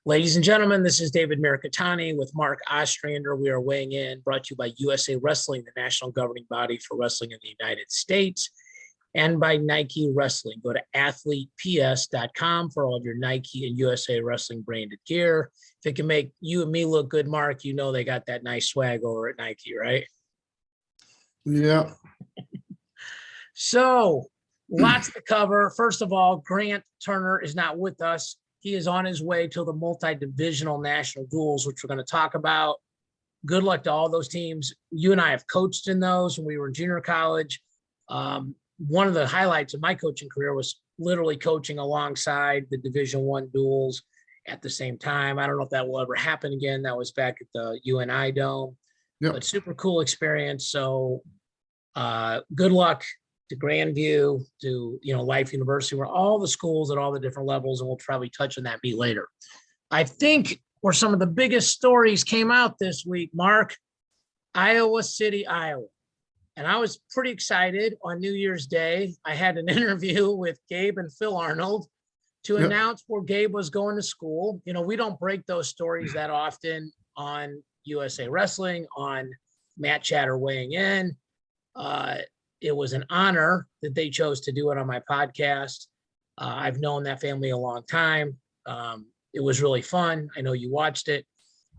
Ladies and gentlemen, this is David Mirikitani with Mark Ostrander. We are weighing in, brought to you by USA Wrestling, the national governing body for wrestling in the United States, and by Nike Wrestling. Go to athleteps.com for all of your Nike and USA Wrestling branded gear. If it can make you and me look good, Mark, you know they got that nice swag over at Nike, right? Yeah. So, lots to cover. First of all, Grant Turner is not with us. He is on his way to the multi-divisional national duels, which we're going to talk about. Good luck to all those teams. You and I have coached in those when we were in junior college. One of the highlights of my coaching career was literally coaching alongside the Division I duels at the same time. I don't know if that will ever happen again. That was back at the UNI Dome. Yep. But super cool experience. So good luck to Grandview, to Life University, where all the schools at all the different levels, and we'll probably touch on that beat later. I think where some of the biggest stories came out this week, Mark, Iowa City, Iowa. And I was pretty excited on New Year's Day. I had an interview with Gabe and Phil Arnold to announce where Gabe was going to school. We don't break those stories that often on USA Wrestling, on Matt Chatter weighing in. It was an honor that they chose to do it on my podcast. I've known that family a long time. It was really fun. I know you watched it.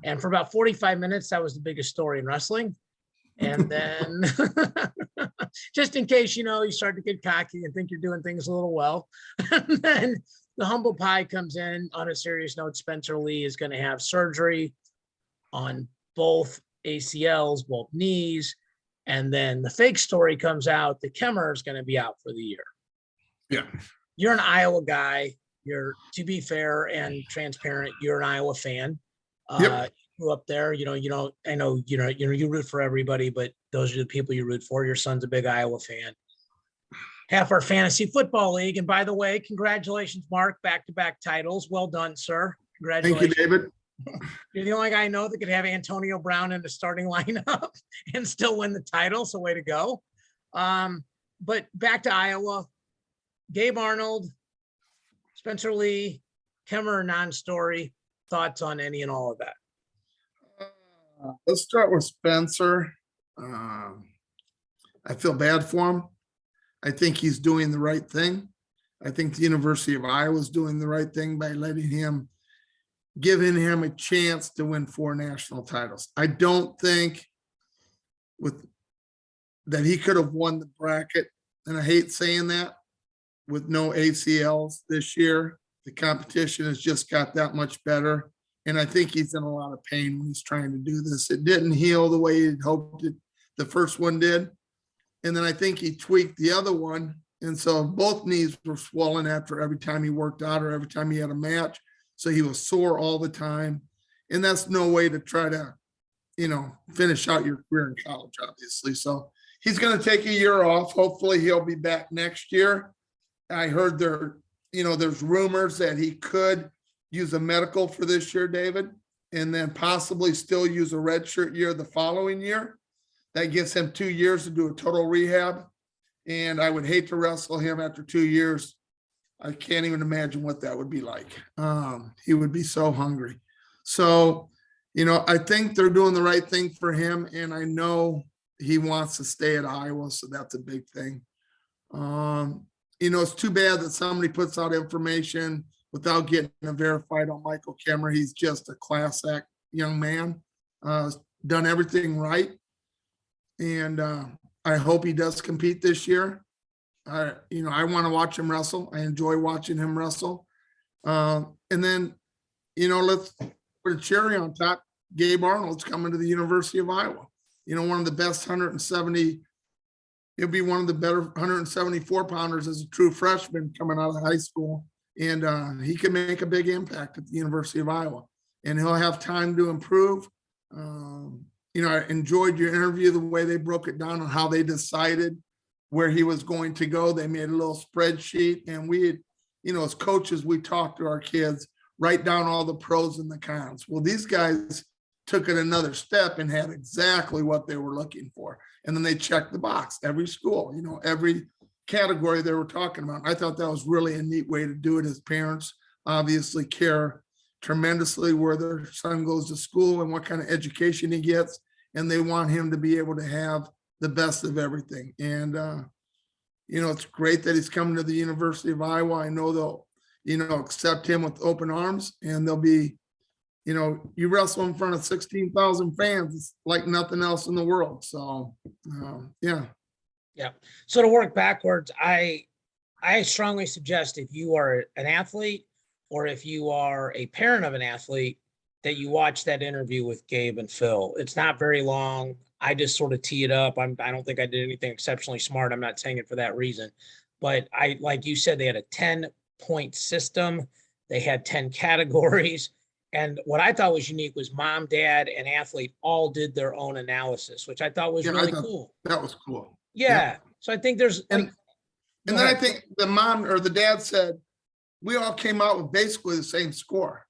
And for about 45 minutes, that was the biggest story in wrestling. And then just in case, you start to get cocky and think you're doing things a little well. And then the humble pie comes in. On a serious note, Spencer Lee is going to have surgery on both ACLs, both knees. And then the fake story comes out that Kemmer is going to be out for the year. Yeah. You're an Iowa guy. You're, to be fair and transparent, you're an Iowa fan. Yep. You grew up there. I know, you root for everybody, but those are the people you root for. Your son's a big Iowa fan. Half our fantasy football league. And by the way, congratulations, Mark, back-to-back titles. Well done, sir. Congratulations. Thank you, David. You're the only guy I know that could have Antonio Brown in the starting lineup and still win the title. So way to go. But back to Iowa, Gabe Arnold, Spencer Lee, Kemmer, non-story. Thoughts on any and all of that? Let's start with Spencer. I feel bad for him. I think he's doing the right thing. I think the University of Iowa is doing the right thing by giving him a chance to win 4 national titles. I don't think that he could have won the bracket, and I hate saying that, with no ACLs this year. The competition has just got that much better, and I think he's in a lot of pain when he's trying to do this. It didn't heal the way he'd hoped the first one did, and then I think he tweaked the other one, and so both knees were swollen after every time he worked out or every time he had a match. So he was sore all the time. And that's no way to try to, finish out your career in college, obviously. So he's going to take a year off. Hopefully he'll be back next year. I heard there's rumors that he could use a medical for this year, David, and then possibly still use a redshirt year the following year. That gives him 2 years to do a total rehab. And I would hate to wrestle him after 2 years. I can't even imagine what that would be like. He would be so hungry. So, I think they're doing the right thing for him. And I know he wants to stay at Iowa. So that's a big thing. It's too bad that somebody puts out information without getting it verified on Michael Kemmer. He's just a class act young man, done everything right. And I hope he does compete this year. I want to watch him wrestle. I enjoy watching him wrestle. And then, let's put a cherry on top. Gabe Arnold's coming to the University of Iowa. One of the best 170. He'll be one of the better 174 pounders as a true freshman coming out of high school. And he can make a big impact at the University of Iowa. And he'll have time to improve. I enjoyed your interview, the way they broke it down on how they decided where he was going to go. They made a little spreadsheet, and we, as coaches, we talked to our kids, write down all the pros and the cons. Well, these guys took it another step and had exactly what they were looking for. And then they checked the box, every school, every category they were talking about. I thought that was really a neat way to do it. As parents obviously care tremendously where their son goes to school and what kind of education he gets. And they want him to be able to have the best of everything. And, it's great that he's coming to the University of Iowa. I know they'll, accept him with open arms, and they'll be, you wrestle in front of 16,000 fans. It's like nothing else in the world. So, yeah. Yeah. So to work backwards, I strongly suggest if you are an athlete or if you are a parent of an athlete, that you watch that interview with Gabe and Phil. It's not very long. I just sort of tee it up. I don't think I did anything exceptionally smart. I'm not saying it for that reason, but like you said, they had a 10-point system. They had 10 categories. And what I thought was unique was mom, dad, and athlete all did their own analysis, which I thought was really cool. That was cool. Yeah. So I think there's and then I think the mom or the dad said, we all came out with basically the same score.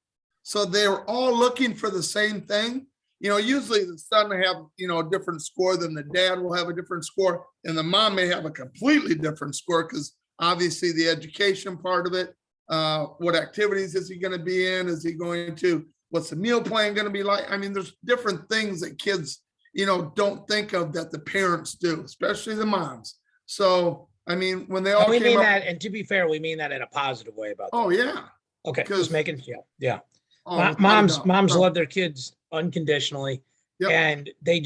So they were all looking for the same thing. Usually the son will have, a different score than the dad will have a different score. And the mom may have a completely different score because obviously the education part of it, what activities is he going to be in? Is he going to, what's the meal plan going to be like? I mean, there's different things that kids, don't think of that the parents do, especially the moms. So, I mean, when they all we came mean up, that, and to be fair, we mean that in a positive way about that. Oh yeah. Okay. Just making, yeah. Oh, Moms love their kids unconditionally. Yep. And they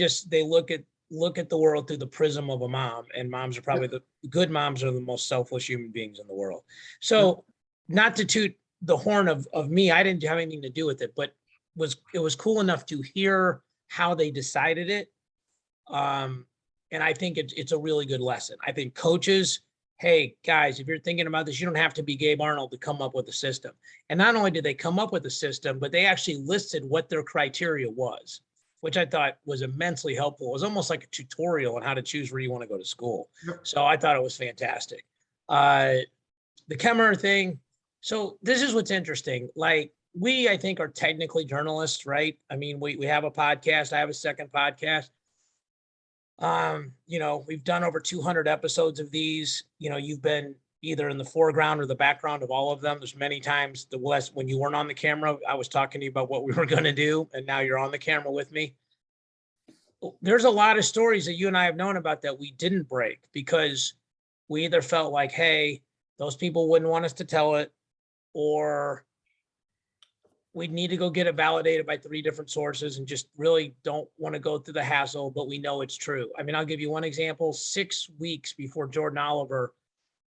look at the world through the prism of a mom, and moms are probably the good moms are the most selfless human beings in the world. So not to toot the horn of me, I didn't have anything to do with it, but it was cool enough to hear how they decided it. And I think it's a really good lesson. I think coaches, hey guys, if you're thinking about this, you don't have to be Gabe Arnold to come up with a system. And not only did they come up with a system, but they actually listed what their criteria was, which I thought was immensely helpful. It was almost like a tutorial on how to choose where you want to go to school. Yep. So I thought it was fantastic. The Kemmerer thing. So this is what's interesting. Like I think are technically journalists, right? I mean, we have a podcast. I have a second podcast. We've done over 200 episodes of these. You've been either in the foreground or the background of all of them. There's many times when you weren't on the camera, I was talking to you about what we were going to do, and now you're on the camera with me. There's a lot of stories that you and I have known about that we didn't break because we either felt like, hey, those people wouldn't want us to tell it, or we'd need to go get it validated by 3 different sources and just really don't want to go through the hassle, but we know it's true. I mean, I'll give you one example. 6 weeks before Jordan Oliver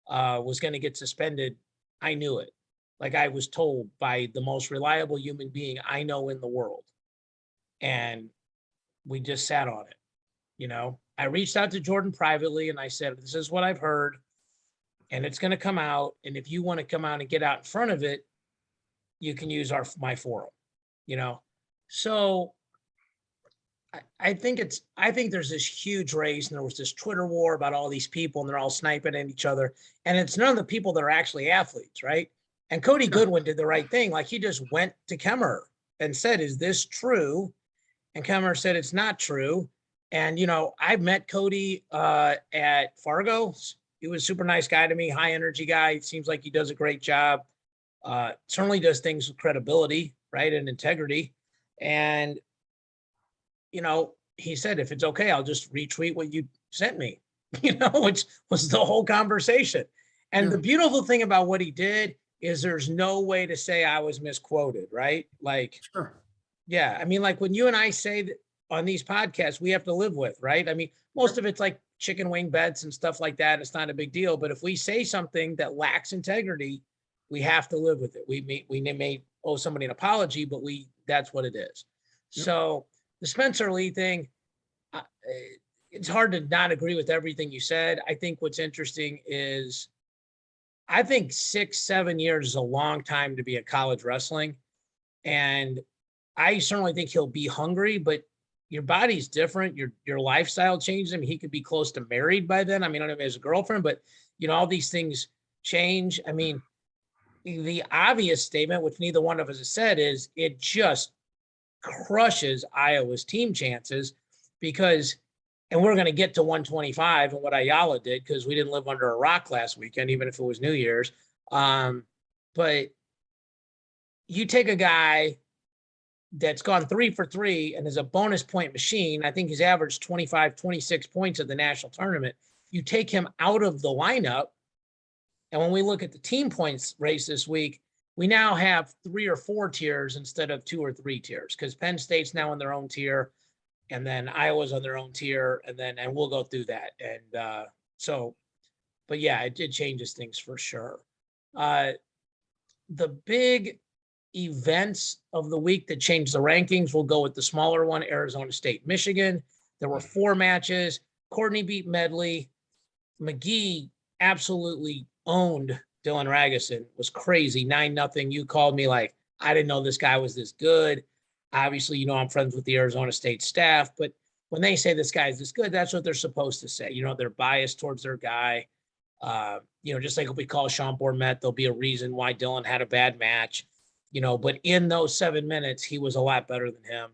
was going to get suspended, I knew it. Like I was told by the most reliable human being I know in the world. And we just sat on it. I reached out to Jordan privately and I said, this is what I've heard and it's going to come out. And if you want to come out and get out in front of it, you can use my forum, So I think there's this huge race and there was this Twitter war about all these people and they're all sniping at each other. And it's none of the people that are actually athletes, right? And Cody Goodwin did the right thing. Like he just went to Kemmerer and said, is this true? And Kemmerer said, it's not true. And, I've met Cody at Fargo. He was a super nice guy to me, high energy guy. It seems like he does a great job. Certainly does things with credibility, right, and integrity. And, he said, if it's okay, I'll just retweet what you sent me, which was the whole conversation. And the beautiful thing about what he did is there's no way to say I was misquoted, right? Like, Sure. Yeah. I mean, like when you and I say that on these podcasts, we have to live with, right? I mean, most of it's like chicken wing bets and stuff like that. It's not a big deal. But if we say something that lacks integrity, we have to live with it. We may owe somebody an apology, but that's what it is. Yep. So the Spencer Lee thing, it's hard to not agree with everything you said. I think what's interesting is I think 6-7 years is a long time to be in college wrestling. And I certainly think he'll be hungry, but your body's different. Your lifestyle changes. I mean, he could be close to married by then. I mean, I don't know if he has a girlfriend, but all these things change. I mean, the obvious statement, which neither one of us has said, is it just crushes Iowa's team chances because, and we're going to get to 125 and what Ayala did because we didn't live under a rock last weekend, even if it was New Year's. But, you take a guy that's gone 3 for 3 and is a bonus point machine. I think he's averaged 25, 26 points at the national tournament. You take him out of the lineup. And when we look at the team points race this week, we now have 3 or 4 tiers instead of 2 or 3 tiers, because Penn State's now in their own tier, and then Iowa's on their own tier, and we'll go through that. And but yeah, it changes things for sure. The big events of the week that changed the rankings, we'll go with the smaller one, Arizona State, Michigan. There were 4 matches. Courtney beat Medley. McGee absolutely owned Dylan Ragusin. Was crazy, 9-0. You called me like, I didn't know this guy was this good. Obviously, you know, I'm friends with the Arizona State staff, but when they say this guy's this good, that's what they're supposed to say. You know, they're biased towards their guy. You know, just like if we call Sean Bourmet, there'll be a reason why Dylan had a bad match, you know, but in those 7 minutes, he was a lot better than him.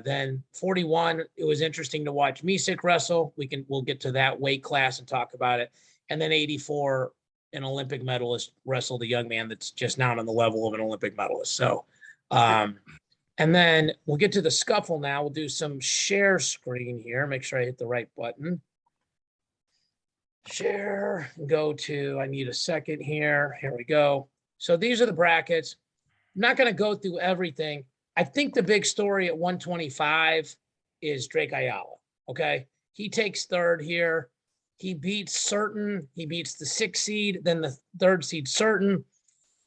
Then 41, it was interesting to watch Misik wrestle. We'll get to that weight class and talk about it. And then 84, an Olympic medalist wrestled a young man that's just not on the level of an Olympic medalist. So, and then we'll get to the scuffle now. We'll do some share screen here. Make sure I hit the right button. Share, go to, I need a second here. Here we go. So these are the brackets. I'm not going to go through everything. I think the big story at 125 is Drake Ayala. Okay. He takes 3rd here. He beats Certain. He beats the 6th seed, then the 3rd seed Certain.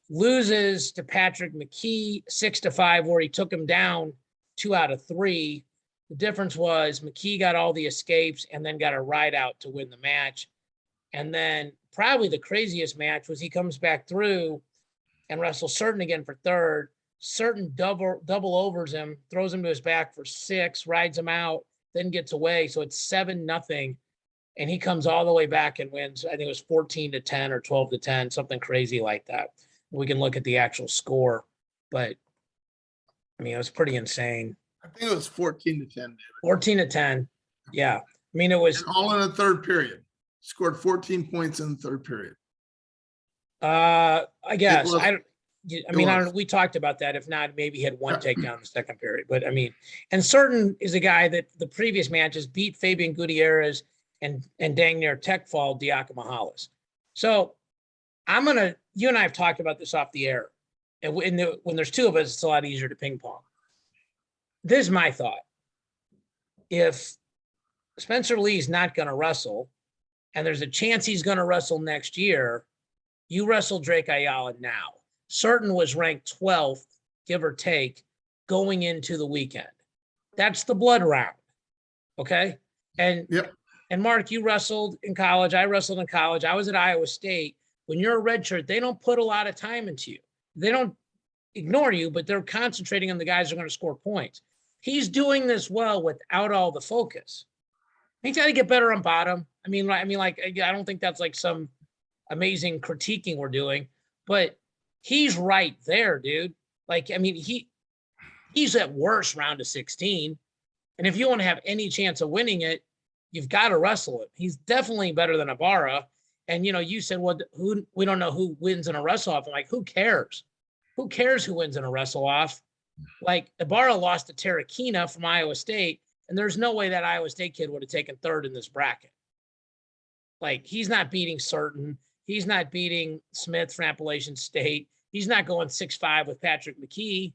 Loses to Patrick McKee 6-5, where he took him down 2 out of 3. The difference was McKee got all the escapes and then got a ride out to win the match. And then probably the craziest match was he comes back through and wrestles Certain again for 3rd. Certain double overs him, throws him to his back for 6, rides him out, then gets away. So it's 7-0. And he comes all the way back and wins. I think it was 14-10 or 12-10, something crazy like that. We can look at the actual score, but I mean, it was pretty insane. I think it was 14-10, David. 14-10. Yeah. I mean, it was and all in the 3rd period. Scored 14 points in the 3rd period. I guess. Was, I don't know. We talked about that. If not, maybe he had 1 takedown in the 2nd period. But I mean, and Certain is a guy that the previous matches beat Fabian Gutierrez and dang near tech fall Diakomahalis. So you and I have talked about this off the air. And when there's 2 of us, it's a lot easier to ping pong. This is my thought. If Spencer Lee's not going to wrestle, and there's a chance he's going to wrestle next year, you wrestle Drake Ayala now. Certain was ranked 12th, give or take, going into the weekend. That's the blood round. Okay. And yep. And Mark, you wrestled in college. I wrestled in college. I was at Iowa State. When you're a redshirt, they don't put a lot of time into you. They don't ignore you, but they're concentrating on the guys who are going to score points. He's doing this well without all the focus. He's got to get better on bottom. I mean, I don't think that's like some amazing critiquing we're doing, but he's right there, dude. Like, I mean, he's at worst round of 16. And if you want to have any chance of winning it, you've got to wrestle him. He's definitely better than Ibarra. And, you know, you said, well, we don't know who wins in a wrestle off. I'm like, who cares? Who cares who wins in a wrestle off? Like, Ibarra lost to Terakina from Iowa State, and there's no way that Iowa State kid would have taken 3rd in this bracket. Like, he's not beating Certain. He's not beating Smith from Appalachian State. He's not going 6-5 with Patrick McKee.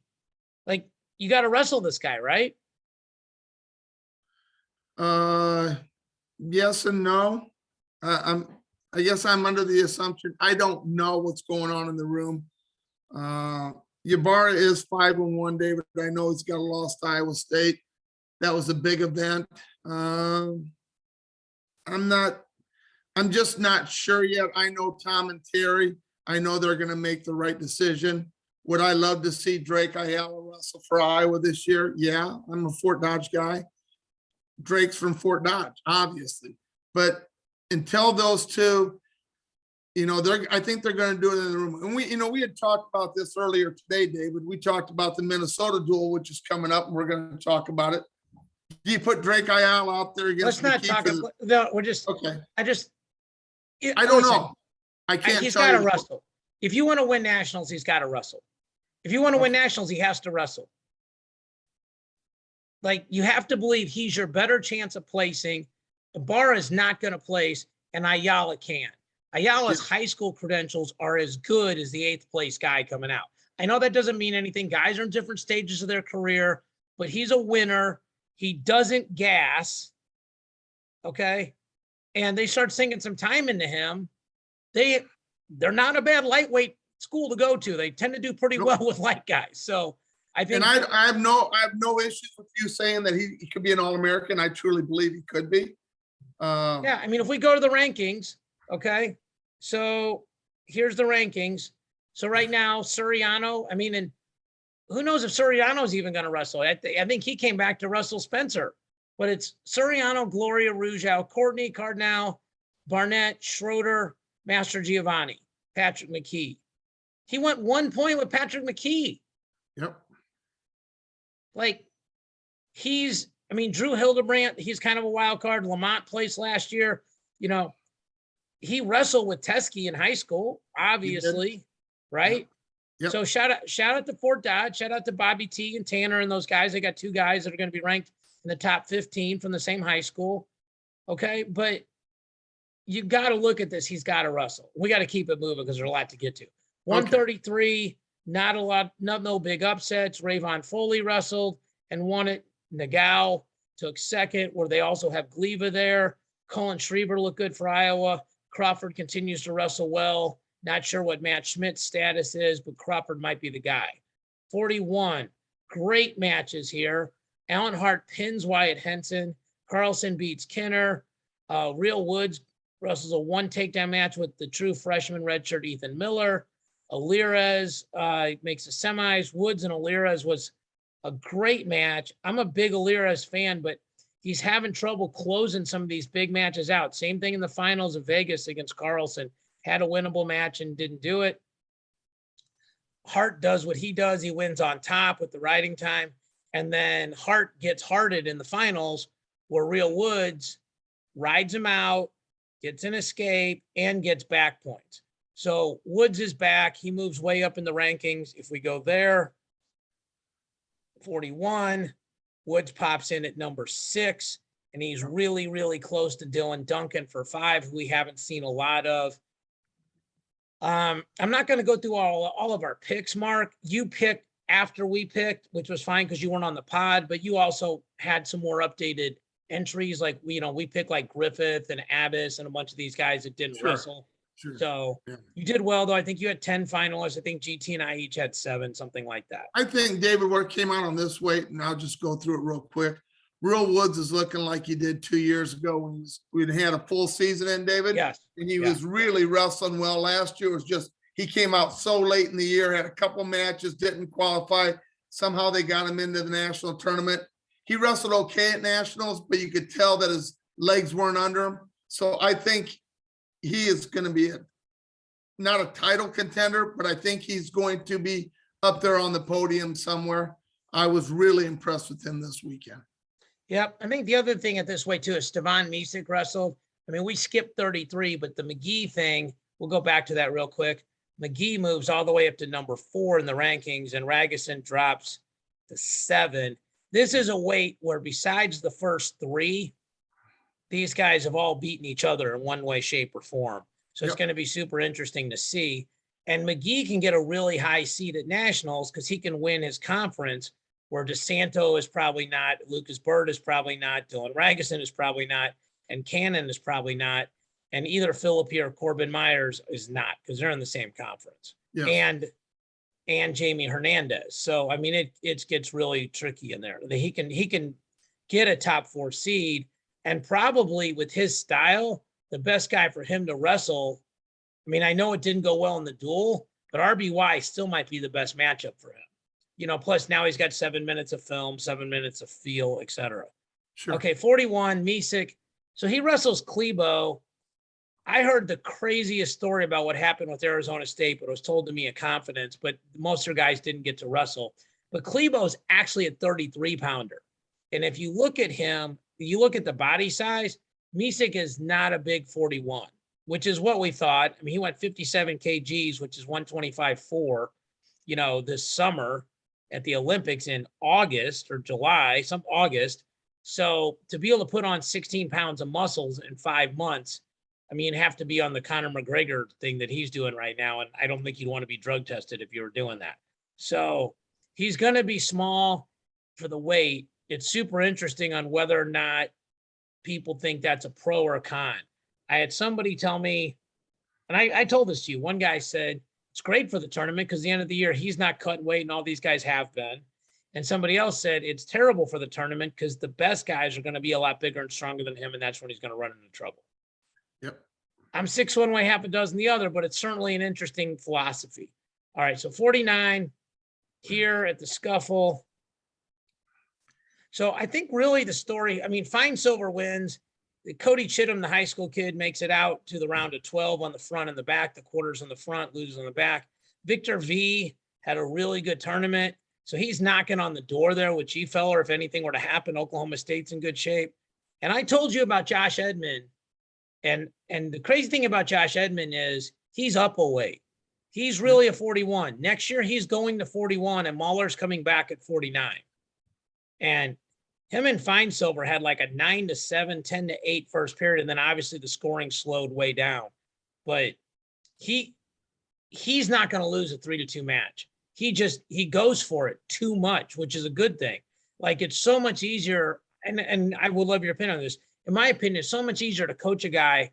Like, you got to wrestle this guy, right? Yes and no. I guess I'm under the assumption I don't know what's going on in the room. Ybarra is 5-1, David. I know he's got a loss to Iowa State. That was a big event. I'm just not sure yet. I know Tom and Terry. I know they're going to make the right decision. Would I love to see Drake Ayala wrestle for Iowa this year? Yeah, I'm a Fort Dodge guy. Drake's from Fort Dodge, obviously. But until those 2, you know, I think they're going to do it in the room. And we had talked about this earlier today, David. We talked about the Minnesota duel, which is coming up, and we're going to talk about it. Do you put Drake Ayala out there against? Let's not talk. No, we're just okay. I don't know. I can't. He's got to wrestle. If you want to win nationals, he's got to wrestle. If you want to win nationals, he has to wrestle. Like, you have to believe he's your better chance of placing. Ibarra is not going to place, and Ayala can. Ayala's high school credentials are as good as the 8th place guy coming out. I know that doesn't mean anything. Guys are in different stages of their career, but he's a winner. He doesn't gas. Okay. And they start sinking some time into him. They're not a bad lightweight school to go to. They tend to do pretty well with light guys. So I think, and I have no issues with you saying that he could be an All-American. I truly believe he could be. yeah, I mean, if we go to the rankings, okay. So here's the rankings. So right now, Suriano, I mean, and who knows if Suriano's even going to wrestle? I think he came back to wrestle Spencer, but it's Suriano, Gloria Rougeau, Courtney Cardinal, Barnett, Schroeder, Master Giovanni, Patrick McKee. He went 1 point with Patrick McKee. Yep. Like, I mean, Drew Hildebrandt, he's kind of a wild card. Lamont placed last year. You know, he wrestled with Teskey in high school, obviously, right? Yep. So shout out to Fort Dodge, shout out to Bobby T and Tanner and those guys. They got 2 guys that are going to be ranked in the top 15 from the same high school. Okay. But you got to look at this. He's got to wrestle. We got to keep it moving because there's a lot to get to. 133, not a lot, no big upsets. Rayvon Foley wrestled and won it. Nagao took second, where they also have Gleva there. Colin Schreiber looked good for Iowa. Crawford continues to wrestle well. Not sure what Matt Schmidt's status is, but Crawford might be the guy. 41, great matches here. Alan Hart pins Wyatt Henson. Carlson beats Kinner. Real Woods wrestles a 1 takedown match with the true freshman redshirt Ethan Miller. Alirez makes the semis. Woods and Alirez was a great match. I'm a big Alirez fan, but he's having trouble closing some of these big matches out. Same thing in the finals of Vegas against Carlson. Had a winnable match and didn't do it. Hart does what he does. He wins on top with the riding time. And then Hart gets hearted in the finals, where Real Woods rides him out, gets an escape, and gets back points. So Woods is back. He moves way up in the rankings. If we go there, 41, Woods pops in at number 6, and he's really, really close to Dylan Duncan for 5, who we haven't seen a lot of. I'm not going to go through all of our picks, Mark. You picked after we picked, which was fine because you weren't on the pod, but you also had some more updated entries. Like, we picked like Griffith and Abbas and a bunch of these guys that didn't wrestle. Sure. So you did well, though. I think you had 10 finalists. I think GT and I each had 7, something like that. I think, David, where it came out on this weight, and I'll just go through it real quick. Real Woods is looking like he did 2 years ago when we had a full season in, David. Yes. And he was really wrestling well last year. It was just, he came out so late in the year, had a couple matches, didn't qualify. Somehow they got him into the national tournament. He wrestled okay at nationals, but you could tell that his legs weren't under him. So I think he is going to be not a title contender, but I think he's going to be up there on the podium somewhere. I was really impressed with him this weekend. Yep. I think the other thing at this weight too is Stevan Misic wrestled. I mean, we skipped 33, but the McGee thing, we'll go back to that real quick. McGee moves all the way up to number 4 in the rankings, and Ragusin drops to 7. This is a weight where, besides the first 3, these guys have all beaten each other in one way, shape, or form. So it's going to be super interesting to see. And McGee can get a really high seed at nationals because he can win his conference, where DeSanto is probably not, Lucas Bird is probably not, Dylan Ragusin is probably not, and Cannon is probably not, and either Philippi or Corbin Myers is not, because they're in the same conference. Yes. And Jamie Hernandez. So I mean, it gets really tricky in there. He can get a top 4 seed, and probably with his style, the best guy for him to wrestle. I mean, I know it didn't go well in the duel, but RBY still might be the best matchup for him. Plus now he's got 7 minutes of film, 7 minutes of feel, etc. Sure. Okay, 41, Misic. So he wrestles Klebo. I heard the craziest story about what happened with Arizona State, but it was told to me in confidence, but most of their guys didn't get to wrestle. But Klebo's actually a 33-pounder. And if you look at him, you look at the body size, Misic is not a big 41, which is what we thought. I mean, he went 57 kgs, which is 125.4. this summer at the Olympics in August or July, some August. So to be able to put on 16 pounds of muscles in 5 months, I mean, you'd have to be on the Conor McGregor thing that he's doing right now. And I don't think you'd want to be drug tested if you were doing that. So he's going to be small for the weight. It's super interesting on whether or not people think that's a pro or a con. I had somebody tell me, and I told this to you, one guy said, it's great for the tournament because the end of the year, he's not cutting weight and all these guys have been. And somebody else said, it's terrible for the tournament because the best guys are going to be a lot bigger and stronger than him. And that's when he's going to run into trouble. Yep. I'm 6 one way, half a dozen the other, but it's certainly an interesting philosophy. All right. So 49 here at the Scuffle. So I think really the story, I mean, Fine Silver wins. Cody Chittum, the high school kid, makes it out to the round of 12 on the front and the back, the quarters on the front, loses on the back. Victor V had a really good tournament. So he's knocking on the door there with G Feller. If anything were to happen, Oklahoma State's in good shape. And I told you about Josh Edmond. And the crazy thing about Josh Edmond is he's up a weight. He's really a 41. Next year, he's going to 41, and Mahler's coming back at 49. And him and Fine Silver had like a 9-7, 10-8 first period. And then obviously the scoring slowed way down. But he's not going to lose a 3-2 match. He goes for it too much, which is a good thing. Like, it's so much easier. And I would love your opinion on this. In my opinion, it's so much easier to coach a guy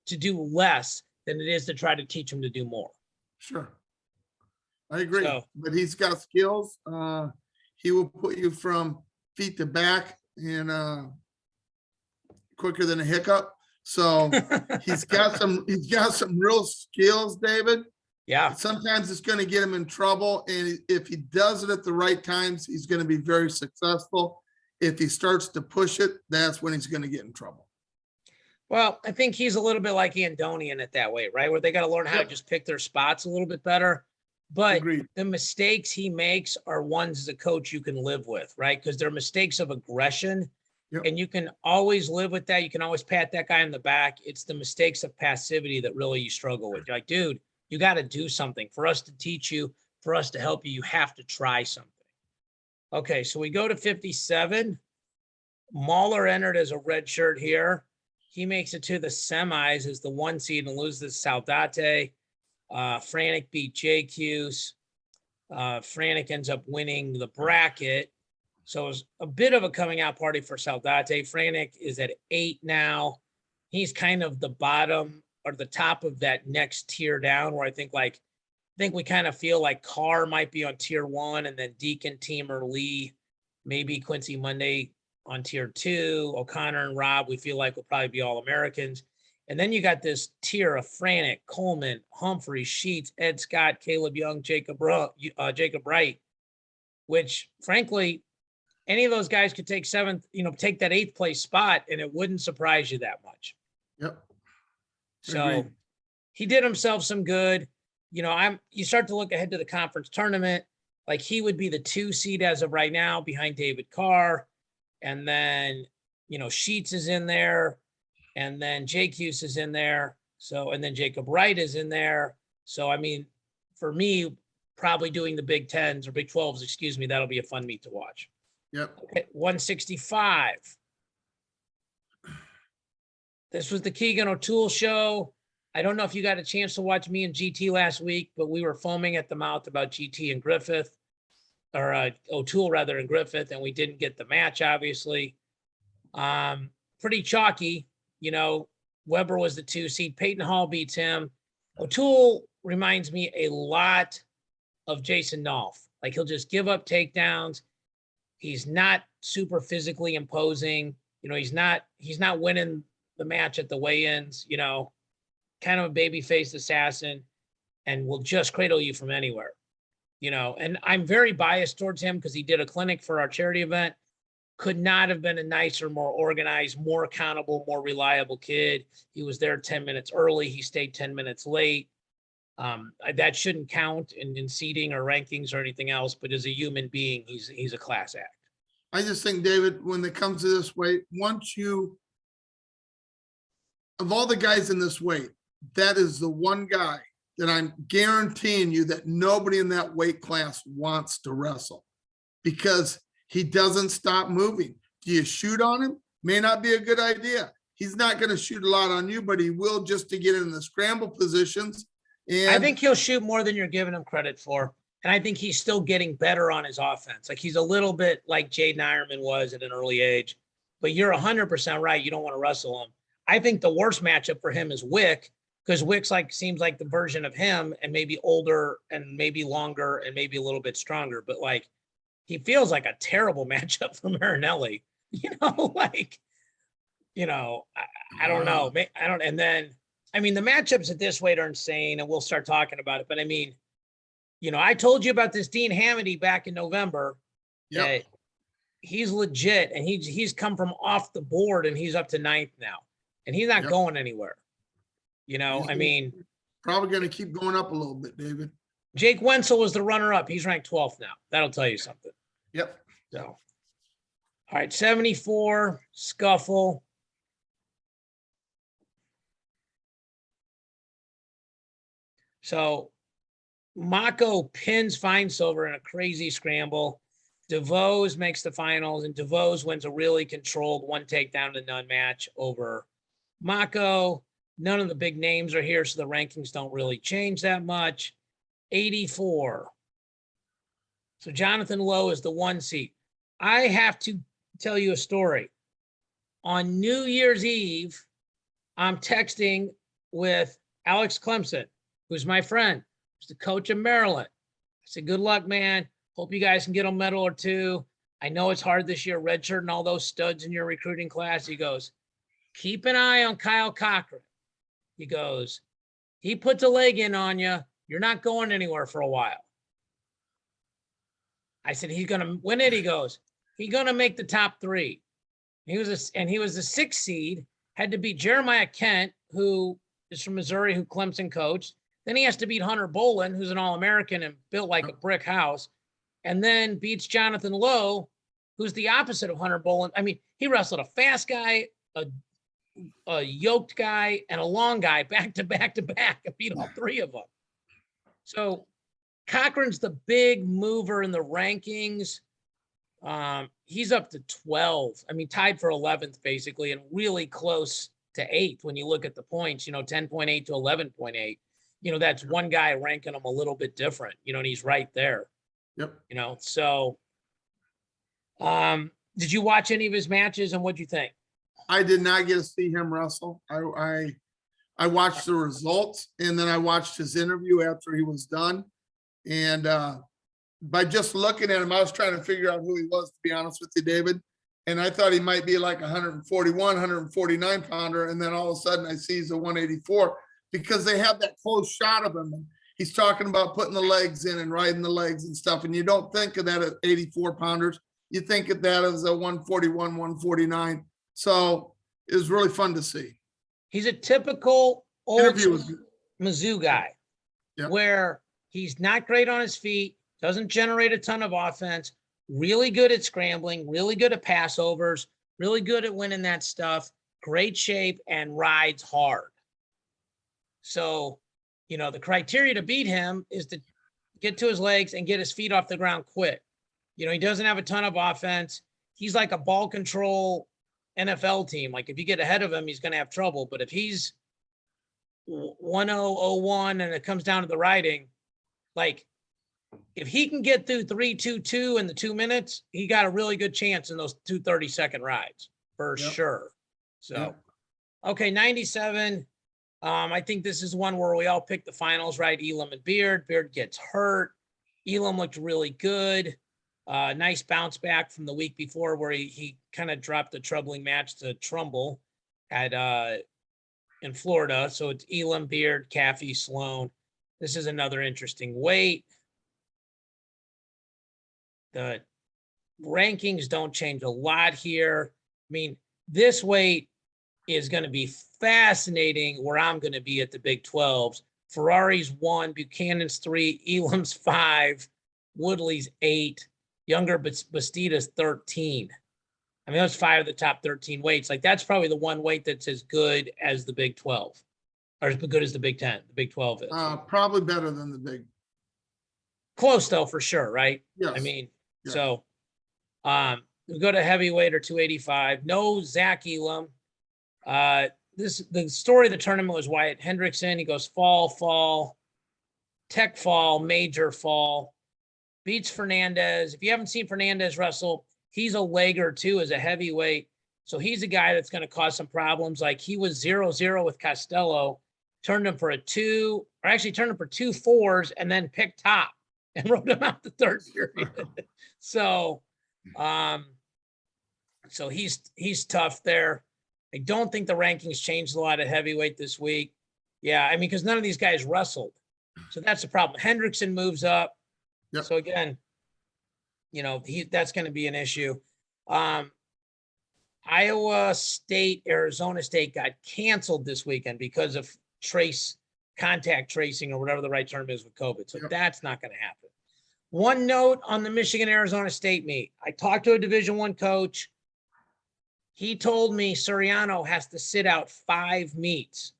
to do less than it is to try to teach him to do more. Sure. I agree. But he's got skills. He will put you from feet to back in quicker than a hiccup. So he's got some real skills, David. Yeah. Sometimes it's going to get him in trouble. And if he does it at the right times, he's going to be very successful. If he starts to push it, that's when he's going to get in trouble. Well, I think he's a little bit like Andonian at that way, right? Where they got to learn how to just pick their spots a little bit better. But the mistakes he makes are ones as a coach you can live with, right? Because they're mistakes of aggression. Yep. And you can always live with that. You can always pat that guy in the back. It's the mistakes of passivity that really you struggle with. You're like, dude, you got to do something. For us to teach you, for us to help you, you have to try something. Okay, so we go to 57. Mahler entered as a red shirt here. He makes it to the semis as the 1 seed and loses to Saudade. Franek beat JQs. Franek ends up winning the bracket. So it was a bit of a coming out party for Saudade. Franek is at 8 now. He's kind of the bottom or the top of that next tier down, where I think we kind of feel like Carr might be on tier 1, and then Deacon, Teamer, Lee, maybe Quincy Monday on tier 2. O'Connor and Rob, we feel like will probably be all Americans. And then you got this tier of Franek, Coleman, Humphrey, Sheets, Ed Scott, Caleb Young, Jacob Wright, which frankly, any of those guys could take 7th, take that 8th place spot, and it wouldn't surprise you that much. Yep. So he did himself some good. You start to look ahead to the conference tournament, like he would be the 2 seed as of right now behind David Carr. And then, Sheets is in there, and then Jake Hughes is in there. So, and then Jacob Wright is in there. So, I mean, for me, probably doing the Big 10s or Big 12s, excuse me, that'll be a fun meet to watch. Yep. Okay, 165. This was the Keegan Otoole show. I don't know if you got a chance to watch me and GT last week, but we were foaming at the mouth about GT and Griffith, or Otoole rather, and Griffith, and we didn't get the match, obviously. Pretty chalky. Weber was the 2 seed. Peyton Hall beats him. Otoole reminds me a lot of Jason Nolf. Like, he'll just give up takedowns. He's not super physically imposing. He's not winning the match at the weigh-ins, kind of a baby-faced assassin, and will just cradle you from anywhere, and I'm very biased towards him because he did a clinic for our charity event. Could not have been a nicer, more organized, more accountable, more reliable kid. He was there 10 minutes early. He stayed 10 minutes late. That shouldn't count in seating or rankings or anything else, but as a human being, he's a class act. I just think, David, when it comes to this weight, of all the guys in this weight, that is the one guy then I'm guaranteeing you that nobody in that weight class wants to wrestle because he doesn't stop moving. Do you shoot on him? May not be a good idea. He's not going to shoot a lot on you, but he will just to get in the scramble positions. And I think he'll shoot more than you're giving him credit for. And I think he's still getting better on his offense. Like he's a little bit like Jaden Ironman was at an early age, but you're 100% right. You don't want to wrestle him. I think the worst matchup for him is Wick, because Wick's like seems like the version of him and maybe older and maybe longer and maybe a little bit stronger. But like he feels like a terrible matchup for Marinelli. Like, I don't know. I don't. And then, I mean, the matchups at this weight are insane, and we'll start talking about it. But I mean, I told you about this Dean Hamady back in November. Yep. That he's legit, and he's come from off the board, and he's up to 9th now, and he's not going anywhere. I mean, probably going to keep going up a little bit, David. Jake Wenzel was the runner-up. He's ranked 12th now. That'll tell you something. Yep. So, all right, 74 Scuffle. So Mako pins Feinsilver in a crazy scramble. DeVos makes the finals, and DeVos wins a really controlled 1 takedown to none match over Mako. None of the big names are here, so the rankings don't really change that much. 84. So Jonathan Lowe is the 1 seed. I have to tell you a story. On New Year's Eve, I'm texting with Alex Clemson, who's my friend, who's the coach of Maryland. I said, good luck, man. Hope you guys can get a medal or 2. I know it's hard this year, redshirt and all those studs in your recruiting class. He goes, keep an eye on Kyle Cochran. He goes, he puts a leg in on you. You're not going anywhere for a while. I said, he's going to win it. He goes, he's going to make the top 3. He was the 6th seed, had to beat Jeremiah Kent, who is from Missouri, who Clemson coached. Then he has to beat Hunter Bolin, who's an All-American and built like a brick house, and then beats Jonathan Lowe, who's the opposite of Hunter Bolin. I mean, he wrestled a fast guy, a yoked guy, and a long guy back to back to back, and beat all 3 of them. So Cochran's the big mover in the rankings. He's up to 12. I mean, tied for 11th, basically, and really close to 8th when you look at the points, 10.8 to 11.8. That's one guy ranking him a little bit different, and he's right there. Yep. So did you watch any of his matches, and what'd you think? I did not get to see him wrestle. I watched the results, and then I watched his interview after he was done. And by just looking at him, I was trying to figure out who he was, to be honest with you, David. And I thought he might be like 141, 149 pounder. And then all of a sudden I see he's a 184 because they have that close shot of him. And he's talking about putting the legs in and riding the legs and stuff. And you don't think of that at 84 pounders. You think of that as a 141, 149. So it was really fun to see. He's a typical old Mizzou guy, Yep. where he's not great on his feet, doesn't generate a ton of offense, really good at scrambling, really good at passovers, really good at winning that stuff, great shape, and rides hard. So, the criteria to beat him is to get to his legs and get his feet off the ground quick. He doesn't have a ton of offense. He's like a ball control NFL team. Like if you get ahead of him, he's going to have trouble. But if he's 1-0-0-1 and it comes down to the riding, like if he can get through 3-2-2 in the 2 minutes, he got a really good chance in those 2 30-second rides for sure. So, okay, 97. I think this is one where we all pick the finals, right? Elam and Beard. Beard gets hurt. Elam looked really good. Nice bounce back from the week before where he kind of dropped a troubling match to Trumbull in Florida. So it's Elam, Beard, Caffey, Sloan. This is another interesting weight. The rankings don't change a lot here. I mean, this weight is going to be fascinating where I'm going to be at the Big 12s. Ferrari's 1, Buchanan's 3, Elam's 5, Woodley's 8. Younger Bastida's 13. I mean, those 5 of the top 13 weights. Like that's probably the one weight that's as good as the Big 12. Or as good as the Big 10, the Big 12 is. Probably better than the big. Close though, for sure, right? Yes. I mean, Yeah. so we go to heavyweight or 285. No Zach Elam. The story of the tournament was Wyatt Hendrickson. He goes fall, tech fall, major fall, beats Fernandez. If you haven't seen Fernandez wrestle, he's a legger too as a heavyweight. So he's a guy that's going to cause some problems. Like he was 0-0 with Costello, turned him for a 2, or actually turned him for 2 4s, and then picked top and wrote him out the third period. So he's tough there. I don't think the rankings changed a lot at heavyweight this week. Yeah, I mean, because none of these guys wrestled. So that's the problem. Hendrickson moves up. Yep. So again, that's going to be an issue. Iowa State, Arizona State got canceled this weekend because of contact tracing, or whatever the right term is with COVID. So that's not going to happen. One note on the Michigan Arizona State meet. I talked to a Division I coach. He told me Suriano has to sit out 5 meets,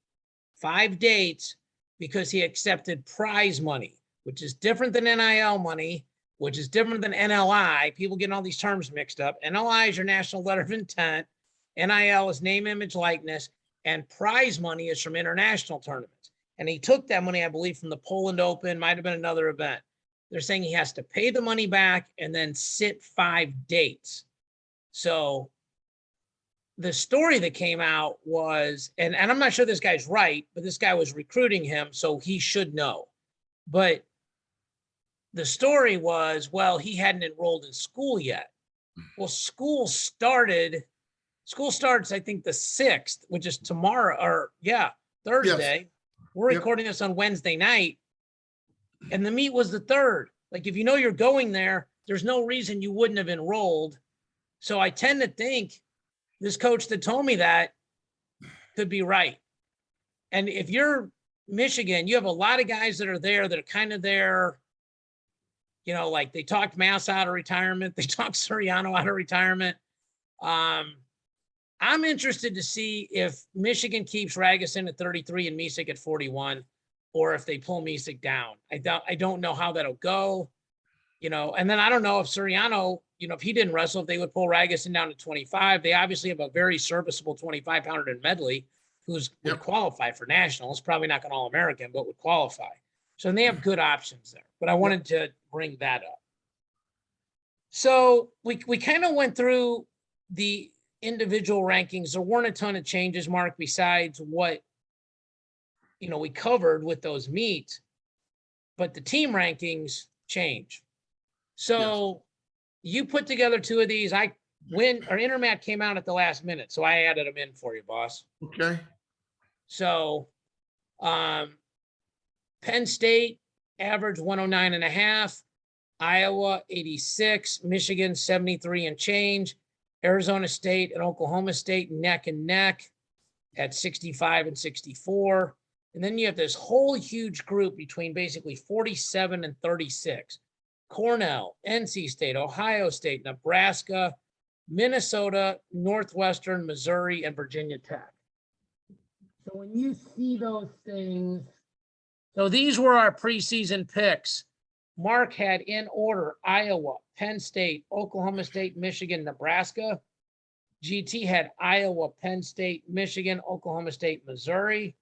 5 dates, because he accepted prize money, which is different than NIL money, which is different than NLI. People getting all these terms mixed up. NLI is your national letter of intent. NIL is name, image, likeness, and prize money is from international tournaments. And he took that money, I believe, from the Poland Open, might have been another event. They're saying he has to pay the money back and then sit 5 dates. So the story that came out was, and I'm not sure this guy's right, but this guy was recruiting him, so he should know. But the story was, well, he hadn't enrolled in school yet. Well, school starts, I think, the 6th, which is tomorrow, or Thursday. Yes. We're recording this on Wednesday night, and the meet was the 3rd. Like, if you know you're going there, there's no reason you wouldn't have enrolled. So I tend to think this coach that told me that could be right. And if you're Michigan, you have a lot of guys that are there that are kind of there, like they talked Mass out of retirement. They talked Suriano out of retirement. I'm interested to see if Michigan keeps Ragusin at 33 and Misek at 41, or if they pull Misek down. I don't know how that'll go, and then I don't know if Suriano, if he didn't wrestle, if they would pull Ragusin down to 25. They obviously have a very serviceable 25-pounder in Medley would qualify for nationals, probably not an All-American, but would qualify. So they have good options there, but I wanted to bring that up. So we kind of went through the individual rankings. There weren't a ton of changes, Mark, besides what, we covered with those meets, but the team rankings change. So you put together 2 of these. Intermat came out at the last minute, so I added them in for you, boss. Okay. So Penn State average 109.5, Iowa 86, Michigan 73 and change, Arizona State and Oklahoma State neck and neck at 65 and 64. And then you have this whole huge group between basically 47 and 36. Cornell, NC State, Ohio State, Nebraska, Minnesota, Northwestern, Missouri, and Virginia Tech. So when you see those things, so these were our preseason picks. Mark had in order Iowa, Penn State, Oklahoma State, Michigan, Nebraska. GT had Iowa, Penn State, Michigan, Oklahoma State, Missouri.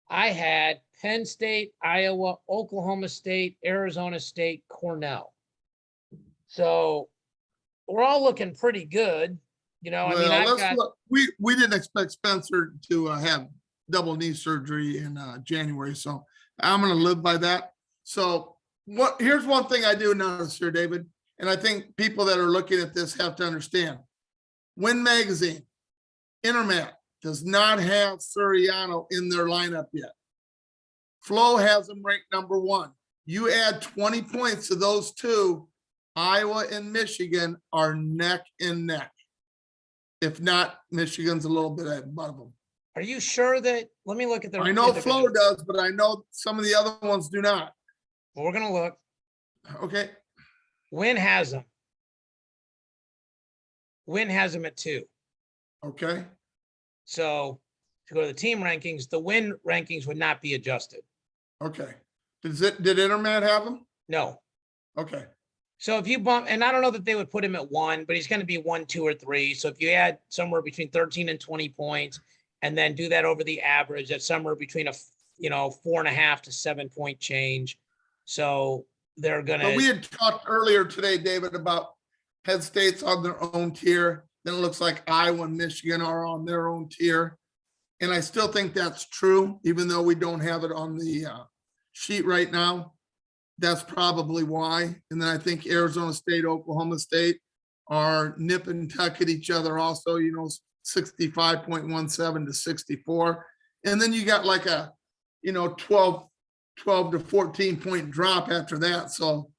I had Penn State, Iowa, Oklahoma State, Arizona State, Cornell. So we're all looking pretty good. We didn't expect Spencer to have double knee surgery in January, so I'm going to live by that. So here's one thing I do notice here, David, and I think people that are looking at this have to understand. Win Magazine, Intermat does not have Suriano in their lineup yet. Flow has them ranked number 1. You add 20 points to those 2, Iowa and Michigan are neck and neck. If not, Michigan's a little bit above them. Are you sure that? Let me look at their. I know Flow does, but I know some of the other ones do not. Well, we're going to look. Okay. Win has them. Win has them at 2. Okay. So to go to the team rankings, the win rankings would not be adjusted. Okay. Did Intermat have him? No. Okay. So if you bump, and I don't know that they would put him at 1, but he's going to be 1, 2, or 3. So if you add somewhere between 13 and 20 points, and then do that over the average, that's somewhere between a 4.5 to 7 point change. So they're going But we to. had talked earlier today, David, about Penn State's on their own tier. Then it looks like Iowa and Michigan are on their own tier. And I still think that's true, even though we don't have it on the sheet right now. That's probably why. And then I think Arizona State, Oklahoma State are nip and tuck at each other also, 65.17 to 64. And then you got like a, 12 to 14 point drop after that. So,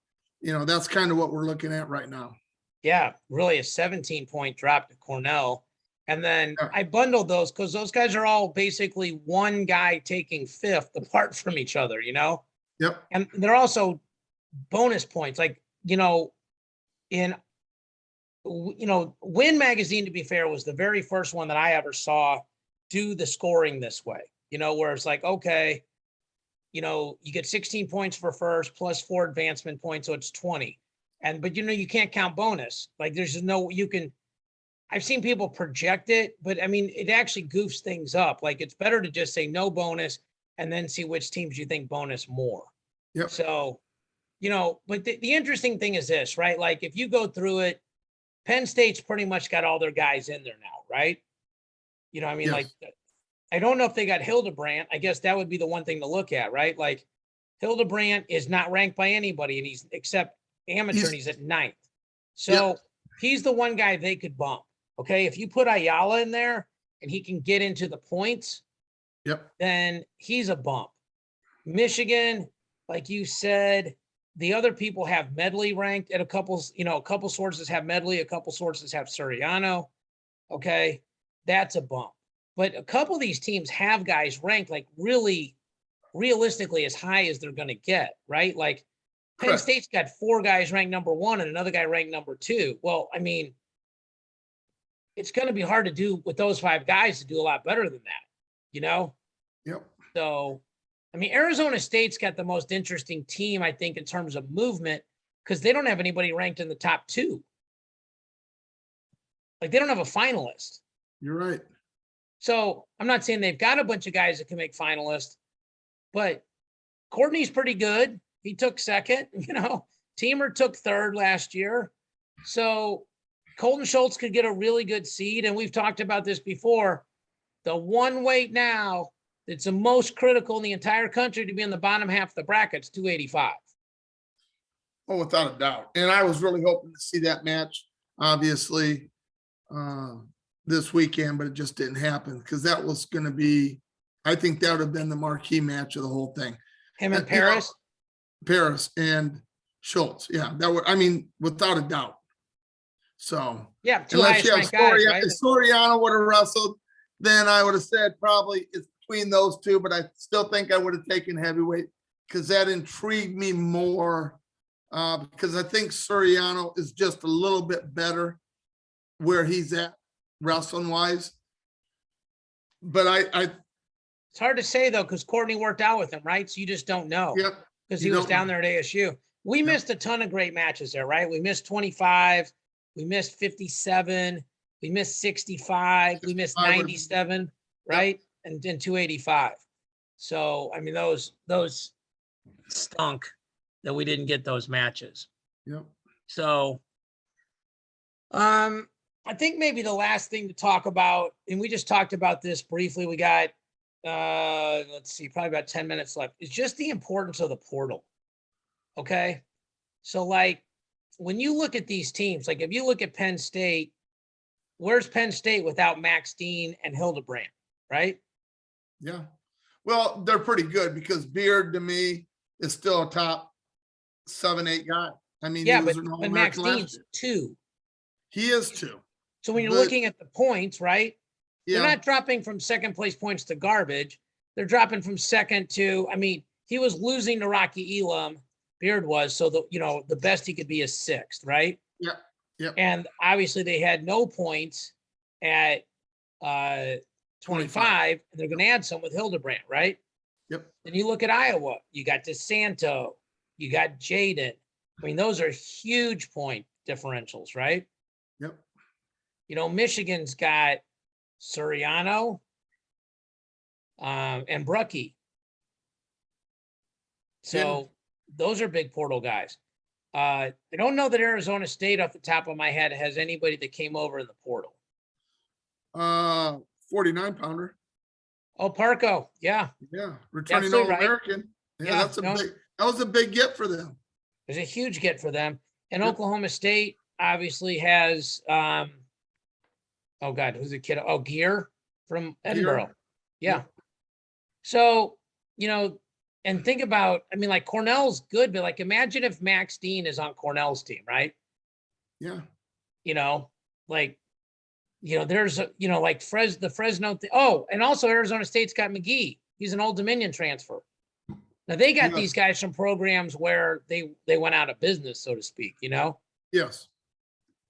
that's kind of what we're looking at right now. Yeah, really a 17 point drop to Cornell. And then Yeah. I bundled those because those guys are all basically one guy taking 5th apart from each other, Yep. And they're also bonus points. Like, in Win Magazine, to be fair, was the very first one that I ever saw do the scoring this way, where it's like, okay, you get 16 points for first plus 4 advancement points. So it's 20. But you can't count bonus. Like I've seen people project it, but I mean, it actually goofs things up. Like it's better to just say no bonus and then see which teams you think bonus more. Yep. So, but the interesting thing is this, right? Like if you go through it, Penn State's pretty much got all their guys in there now, right? Yes. Like, I don't know if they got Hildebrandt. I guess that would be the one thing to look at, right? Like Hildebrandt is not ranked by anybody, and he's except amateur, and he's at 9th. So he's the one guy they could bump. Okay. If you put Ayala in there and he can get into the points, then he's a bump. Michigan, like you said, the other people have Medley ranked at a couple sources have Medley, a couple sources have Suriano. Okay. That's a bump. But a couple of these teams have guys ranked like really realistically as high as they're going to get, right? Like Penn State's got 4 guys ranked number 1 and another guy ranked number 2. Well, I mean, it's going to be hard to do with those 5 guys to do a lot better than that, Yep. So, I mean, Arizona State's got the most interesting team, I think, in terms of movement, because they don't have anybody ranked in the top 2. Like they don't have a finalist. You're right. So I'm not saying they've got a bunch of guys that can make finalists, but Courtney's pretty good. He took 2nd, Teamer took 3rd last year. So Colton Schultz could get a really good seed. And we've talked about this before. The one weight now that's the most critical in the entire country to be in the bottom half of the bracket is 285. Oh, without a doubt. And I was really hoping to see that match, obviously, this weekend, but it just didn't happen because that was going to be, I think that would have been the marquee match of the whole thing. Him and Paris? Paris and Schultz. Yeah, that would, without a doubt. So, yeah, 2 highest ranked guys, right? If Soriano would have wrestled, then I would have said probably it's between those 2, but I still think I would have taken heavyweight because that intrigued me more because I think Soriano is just a little bit better where he's at wrestling wise. But it's hard to say though, because Courtney worked out with him, right? So you just don't know. Yep. Because he was down there at ASU. We missed a ton of great matches there, right? We missed 25. We missed 57. We missed 65. We missed 97, right? And then 285. So, I mean, those stunk that we didn't get those matches. Yep. So, I think maybe the last thing to talk about, and we just talked about this briefly, we got, let's see, probably about 10 minutes left, is just the importance of the portal. Okay. So like when you look at these teams, like if you look at Penn State, where's Penn State without Max Dean and Hildebrandt, right? Yeah. Well, they're pretty good because Beard to me is still a top 7-8 guy. I mean, yeah, but Max Dean's 2. He is 2. So when you're looking at the points, right? Yeah. They're not dropping from 2nd place points to garbage. They're dropping from 2nd to, I mean, he was losing to Rocky Elam, Beard was, so the best he could be is 6th, right? Yeah. Yep. And obviously they had no points at 25, and they're going to add some with Hildebrandt, right? Yep. Then you look at Iowa, you got DeSanto, you got Jaden. I mean, those are huge point differentials, right? Yep. You know, Michigan's got Suriano and Brucky. So those are big portal guys. I don't know that Arizona State off the top of my head has anybody that came over in the portal. 49 pounder. Oh, Parco. Yeah. Yeah. Returning Absolutely All-American. Yeah, Yeah, that's that was a big get for them. It was a huge get for them. And Yep. Oklahoma State obviously has oh God, who's the kid? Oh, Gear from Edinburgh. Yeah. Yep. So, you know, and think about, I mean, like Cornell's good, but like imagine if Max Dean is on Cornell's team, right? Yeah. You know, like, you know, there's a, you know, like the Fresno. Oh, and also Arizona State's got McGee. He's an Old Dominion transfer. Now they got these guys from programs where they went out of business, so to speak, you know? Yes.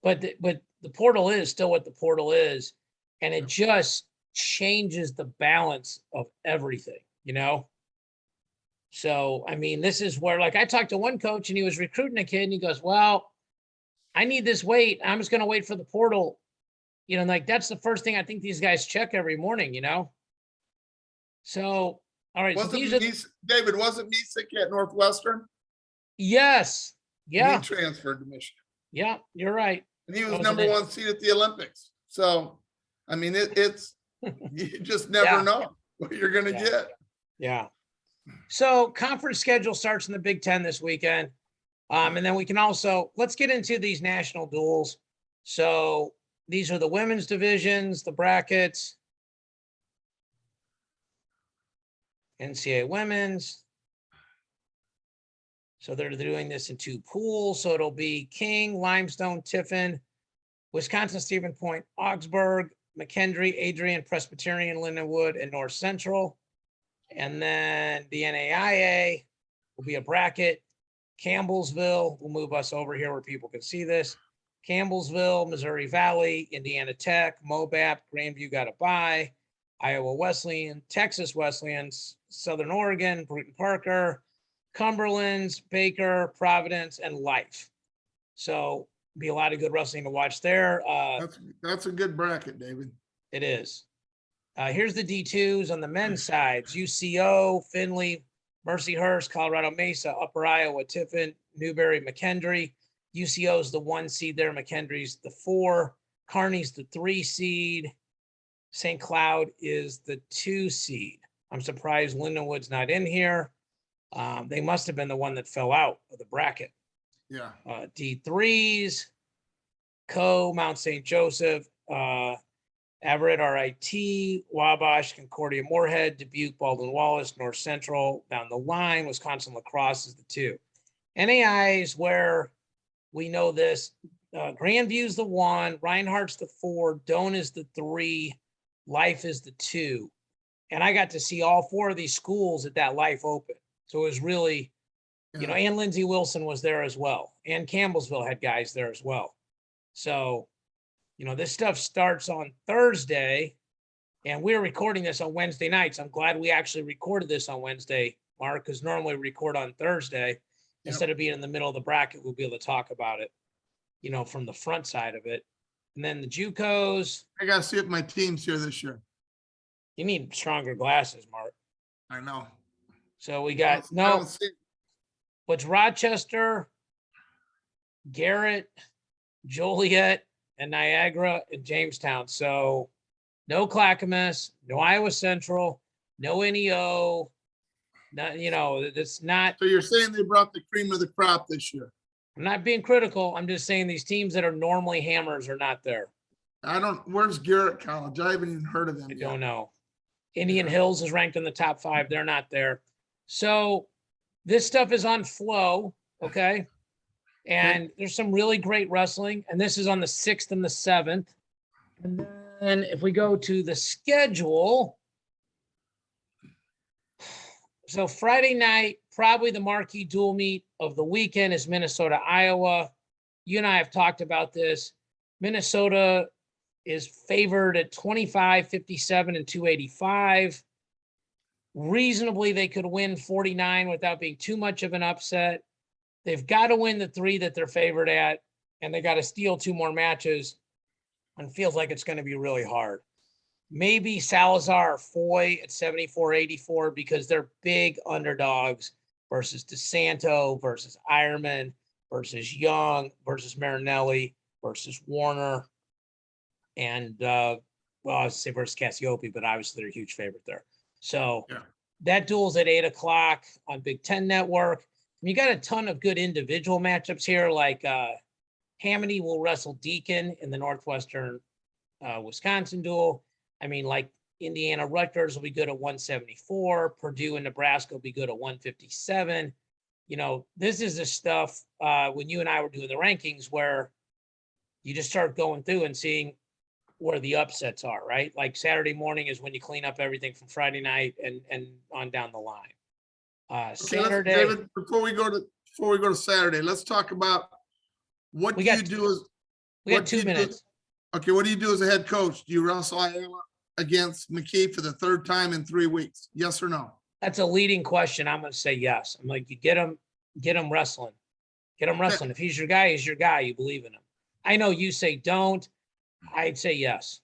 But the portal is still what the portal is. And it just changes the balance of everything, you know? So, I mean, this is where, like, I talked to one coach and he was recruiting a kid and he goes, well, I need this weight. I'm just going to wait for the portal. You know, like that's the first thing I think these guys check every morning, you know? So, all right. David, wasn't Misek at Northwestern? Yes. Yeah. He transferred to Michigan. Yeah, you're right. And he was number one seed at the Olympics. So, I mean, it's you just never know what you're going to get. Yeah. So conference schedule starts in the Big Ten this weekend. And then we can also, let's get into these national duels. So these are the women's divisions, the brackets, NCAA women's. So they're doing this in 2 pools. So it'll be King, Limestone, Tiffin, Wisconsin, Stephen Point, Augsburg, McKendree, Adrian, Presbyterian, Lindenwood, and North Central. And then the NAIA will be a bracket. Campbellsville will move us over here where people can see this. Campbellsville, Missouri Valley, Indiana Tech, Moab, Grandview got a bye. Iowa Wesleyan, Texas Wesleyan, Southern Oregon, Bruton Parker, Cumberland's, Baker, Providence, and Life. So be a lot of good wrestling to watch there. That's a good bracket, David. It is. Here's the D2s on the men's sides. UCO, Findlay, Mercyhurst, Colorado Mesa, Upper Iowa, Tiffin, Newberry, McKendree. UCO is the 1 seed there. McKendree's the 4. Kearney's the 3 seed. St. Cloud is the 2 seed. I'm surprised Lindenwood's not in here. They must have been the one that fell out of the bracket. Yeah. D3s, Mount St. Joseph, Everett, RIT, Wabash, Concordia, Moorhead, Dubuque, Baldwin Wallace, North Central, down the line. Wisconsin Lacrosse is the 2. NAI is where we know this. Grandview's the 1, Reinhardt's the 4, Doane is the 3, Life is the 2. And I got to see all 4 of these schools at that Life Open. So it was really, you know, and Lindsey Wilson was there as well. And Campbellsville had guys there as well. So, you know, this stuff starts on Thursday, and we're recording this on Wednesday nights. I'm glad we actually recorded this on Wednesday, Mark, because normally we record on Thursday. Instead of being in the middle of the bracket, we'll be able to talk about it, you know, from the front side of it. And then the JUCOs. I got to see if my team's here this year. You need stronger glasses, Mark. I know. So we got, what's Rochester, Garrett, Joliet, and Niagara and Jamestown. So no Clackamas, no Iowa Central, no NEO. Not, you know, it's not. So you're saying they brought the cream of the crop this year? I'm not being critical. I'm just saying these teams that are normally hammers are not there. Where's Garrett College? I haven't even heard of them. I don't know. Indian Hills is ranked in the top 5. They're not there. So this stuff is on Flow. Okay. And there's some really great wrestling. And this is on the 6th and the 7th. And then if we go to the schedule, so Friday night, probably the marquee dual meet of the weekend is Minnesota, Iowa. You and I have talked about this. Minnesota is favored at 25, 57, and 285. Reasonably, they could win 49 without being too much of an upset. They've got to win the 3 that they're favored at, and they got to steal 2 more matches. And feels like it's going to be really hard. Maybe Salazar or Foy at 74, 84 because they're big underdogs versus DeSanto, versus Ironman, versus Young, versus Marinelli, versus Warner, and well, I would say versus Cassiope, but obviously they're a huge favorite there. So that duel's at 8 o'clock on Big Ten Network. And you got a ton of good individual matchups here, like Hamity will wrestle Deacon in the Northwestern Wisconsin duel. I mean, like Indiana Rutgers will be good at 174. Purdue and Nebraska will be good at 157. You know, this is the stuff when you and I were doing the rankings where you just start going through and seeing where the upsets are, right? Like Saturday morning is when you clean up everything from Friday night and on down the line. Okay, Saturday. David, before we go to Saturday, let's talk about what do you do as we got 2 minutes. Okay, what do you do as a head coach? Do you wrestle Iowa against McKee for the 3rd time in 3 weeks? Yes or no? That's a leading question. I'm going to say yes. I'm like, you get him wrestling. Get him wrestling. If he's your guy, he's your guy. You believe in him. I know you say don't. I'd say yes.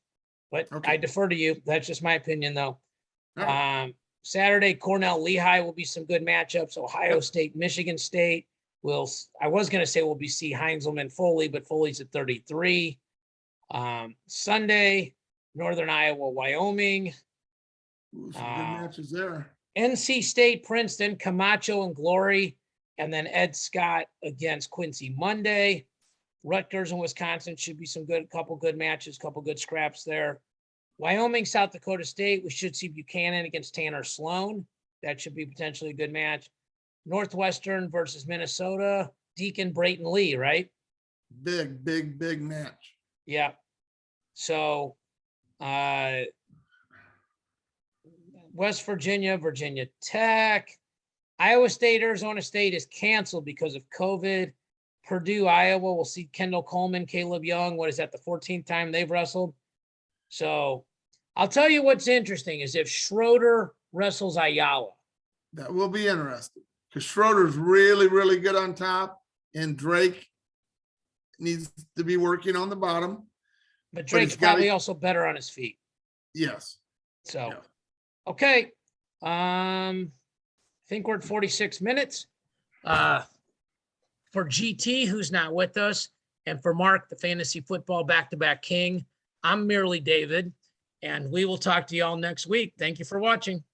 But I defer to you. That's just my opinion, though. Right. Saturday, Cornell Lehigh will be some good matchups. Ohio State, Michigan State. I was going to say we'll be see Heinzelman Foley, but Foley's at 33. Sunday, Northern Iowa, Wyoming. Ooh, some good matches there. NC State, Princeton, Camacho and Glory, and then Ed Scott against Quincy Monday. Rutgers and Wisconsin should be couple good matches, couple good scraps there. Wyoming, South Dakota State, we should see Buchanan against Tanner Sloan. That should be potentially a good match. Northwestern versus Minnesota, Deacon Brayton Lee, right? Big match. Yeah. So West Virginia, Virginia Tech, Iowa State, Arizona State is canceled because of COVID. Purdue, Iowa, we'll see Kendall Coleman, Caleb Young. What is that, the 14th time they've wrestled? So I'll tell you what's interesting is if Schroeder wrestles Ayala. That will be interesting because Schroeder's really good on top, and Drake needs to be working on the bottom. But Drake's probably also better on his feet. Yes. So, okay. I think we're at 46 minutes. For GT, who's not with us, and for Mark, the fantasy football back-to-back king, I'm merely David, and we will talk to you all next week. Thank you for watching.